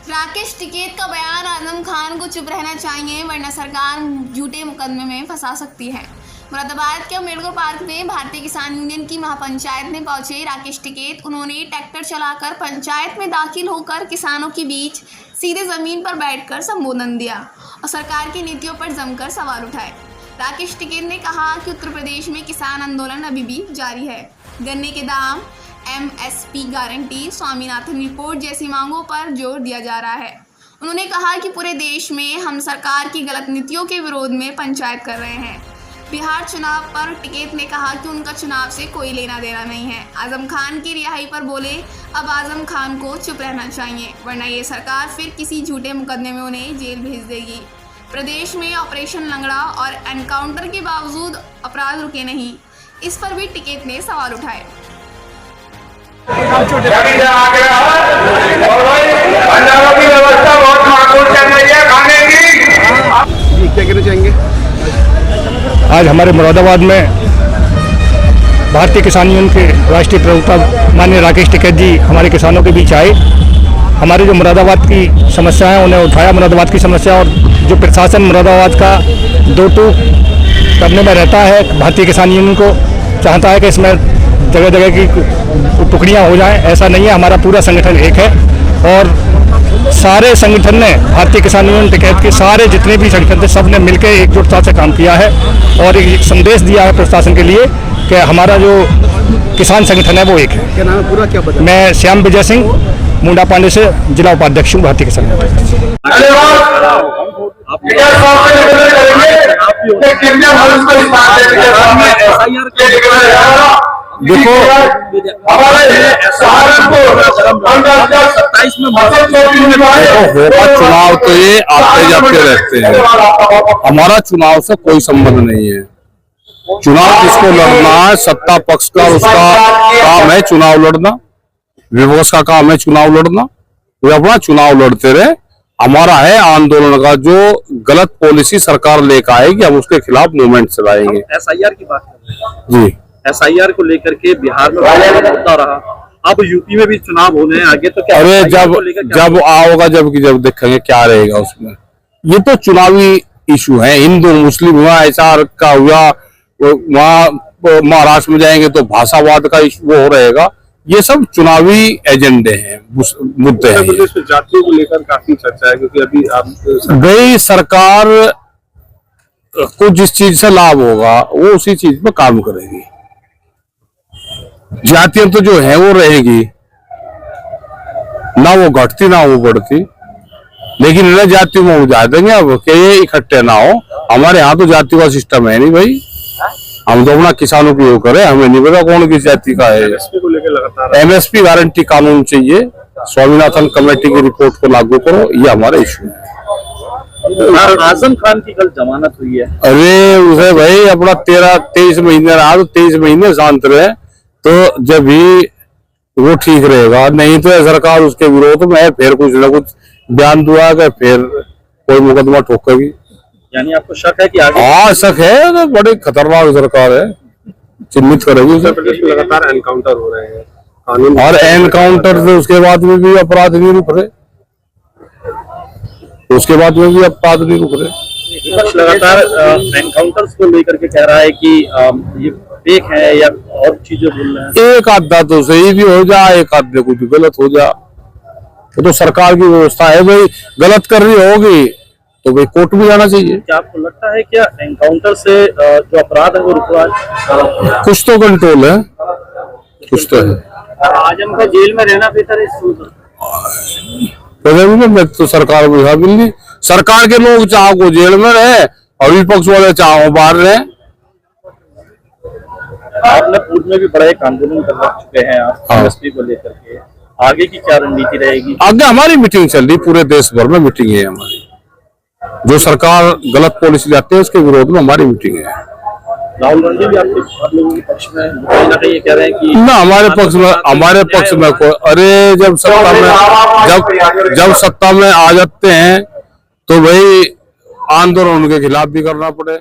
राकेश टिकैत का बयान, आजम खान को चुप रहना चाहिए वरना सरकार झूठे मुकदमे में फंसा सकती है। मुरादाबाद के अम्बेडकर पार्क में भारतीय किसान यूनियन की महापंचायत में पहुंचे राकेश टिकैत। उन्होंने ट्रैक्टर चलाकर पंचायत में दाखिल होकर किसानों के बीच सीधे जमीन पर बैठकर संबोधन दिया और सरकार की नीतियों पर जमकर सवाल उठाए। राकेश टिकैत ने कहा कि उत्तर प्रदेश में किसान आंदोलन अभी भी जारी है। गन्ने के दाम, MSP गारंटी, स्वामीनाथन रिपोर्ट जैसी मांगों पर जोर दिया जा रहा है। उन्होंने कहा कि पूरे देश में हम सरकार की गलत नीतियों के विरोध में पंचायत कर रहे हैं। बिहार चुनाव पर टिकैत ने कहा कि उनका चुनाव से कोई लेना देना नहीं है। आजम खान की रिहाई पर बोले, अब आजम खान को चुप रहना चाहिए वरना ये सरकार फिर किसी झूठे मुकदमे में उन्हें जेल भेज देगी। प्रदेश में ऑपरेशन लंगड़ा और एनकाउंटर के बावजूद अपराध रुके नहीं, इस पर भी टिकैत ने सवाल उठाए। की व्यवस्था बहुत माकूल चल रही है खाने की। क्या कहना चाहेंगे? आज हमारे मुरादाबाद में भारतीय किसान यूनियन के राष्ट्रीय प्रवक्ता माननीय राकेश टिकैत जी हमारे किसानों के बीच आए। हमारे जो मुरादाबाद की समस्या है उन्हें उठाया, मुरादाबाद की समस्या, और जो प्रशासन मुरादाबाद का दो टूक करने में रहता है। भारतीय किसान यूनियन को चाहता है कि इसमें जगह जगह की टुकड़ियां हो जाएं, ऐसा नहीं है। हमारा पूरा संगठन एक है और सारे संगठन ने, भारतीय किसान यूनियन टिकैत के सारे जितने भी संगठन थे, सब ने मिलकर एकजुटता से काम किया है और एक संदेश दिया है प्रशासन के लिए कि हमारा जो किसान संगठन है वो एक है। क्या नाम है पूरा, क्या बता? मैं श्याम विजय सिंह मुंडा पांडे से जिला उपाध्यक्ष हूँ भारतीय किसान यूनियन। देखो, होगा चुनाव तो ये आते जाते रहते हैं। हमारा चुनाव से कोई संबंध नहीं है। चुनाव किसको लड़ना है, सत्ता पक्ष का उसका काम है चुनाव लड़ना, विपक्ष का काम है चुनाव लड़ना। वे अपना चुनाव लड़ते रहे। हमारा है आंदोलन का, जो गलत पॉलिसी सरकार लेकर आएगी हम उसके खिलाफ मूवमेंट चलाएंगे। SIR की बात कर रहे हैं जी, SIR को लेकर के बिहार में मुद्दा रहा, अब यूपी में भी चुनाव होने हैं आगे, तो क्या? अरे जब आओगा जब देखेंगे क्या रहेगा उसमें। ये तो चुनावी इशू है, हिंदू मुस्लिम हुआ, ऐसा का हुआ, वहाँ महाराष्ट्र में जाएंगे तो भाषावाद का इशू वो रहेगा। ये सब चुनावी एजेंडे हैं, मुद्दे हैं। जातियों को लेकर काफी चर्चा है क्योंकि अभी आप गई सरकार को जिस चीज से लाभ होगा वो उसी चीज पे काम करेगी। जातियां तो जो है वो रहेगी, ना वो घटती ना वो बढ़ती, लेकिन इन्हें जातियों में उजा देंगे अब कि ये इकट्ठे ना हो। हमारे यहाँ तो जाति का सिस्टम है नहीं भाई, हम तो अपना किसानों की वो करें, हमें नहीं पता कौन किस जाति का है। MSP को लेकर लगातार MSP गारंटी कानून चाहिए, स्वामीनाथन कमेटी की रिपोर्ट को लागू करो, ये हमारा इशू है। आजम खान की कल जमानत हुई है। अरे उसे भाई अपना 23 महीने रहा तो 23 महीने शांत रहे, तो जब भी वो ठीक रहेगा। नहीं तो सरकार उसके विरोध में फिर कुछ न कुछ बयान दुआ कर फिर कोई मुकदमा ठोकेगी। यानी आपको शक है कि आगे? हाँ शक है, तो बड़ी खतरनाक सरकार है, चिन्हित करेगी। उत्तर प्रदेश में लगातार एनकाउंटर हो रहे हैं कानून, और एनकाउंटर से उसके बाद में भी अपराध नहीं रुक रहे, उसके बाद में भी अपराध नहीं रुक रहे। लगातार एनकाउंटर्स को लेकर के कह रहा है कि ये फेक है या और चीजें बोल रहे हैं। एक आधा तो सही भी हो जाए, एक आधे कुछ गलत हो जाए, वो तो सरकार की व्यवस्था है भाई। गलत कर रही होगी तो भाई कोर्ट में जाना चाहिए। क्या आपको लगता है क्या एनकाउंटर से जो अपराध है वो रुक रहा है? कुछ तो कंट्रोल है, कुछ तो है। आजम का जेल में रहना बेहतर है? मैं तो सरकार को यहाँ मिल, सरकार के लोग चाहो को जेल में रहे और विपक्ष वाले चाहो बाहर रहे। आपने पूर्व में भी बड़ा एक आंदोलन कर चुके हैं आप MSP को लेकर के, आगे की क्या रणनीति रहेगी? आगे हमारी मीटिंग चल रही, पूरे देश भर में मीटिंग है हमारी। जो सरकार गलत पॉलिसी लाती है उसके विरोध में हमारी मीटिंग है। राहुल गांधी भी आपके लोगों के पक्ष में कहीं ना कहीं ये कह रहे हैं कि ना हमारे पक्ष में कोई, अरे जब सत्ता में आ जाते हैं तो भाई आंदोलन उनके खिलाफ भी करना पड़े।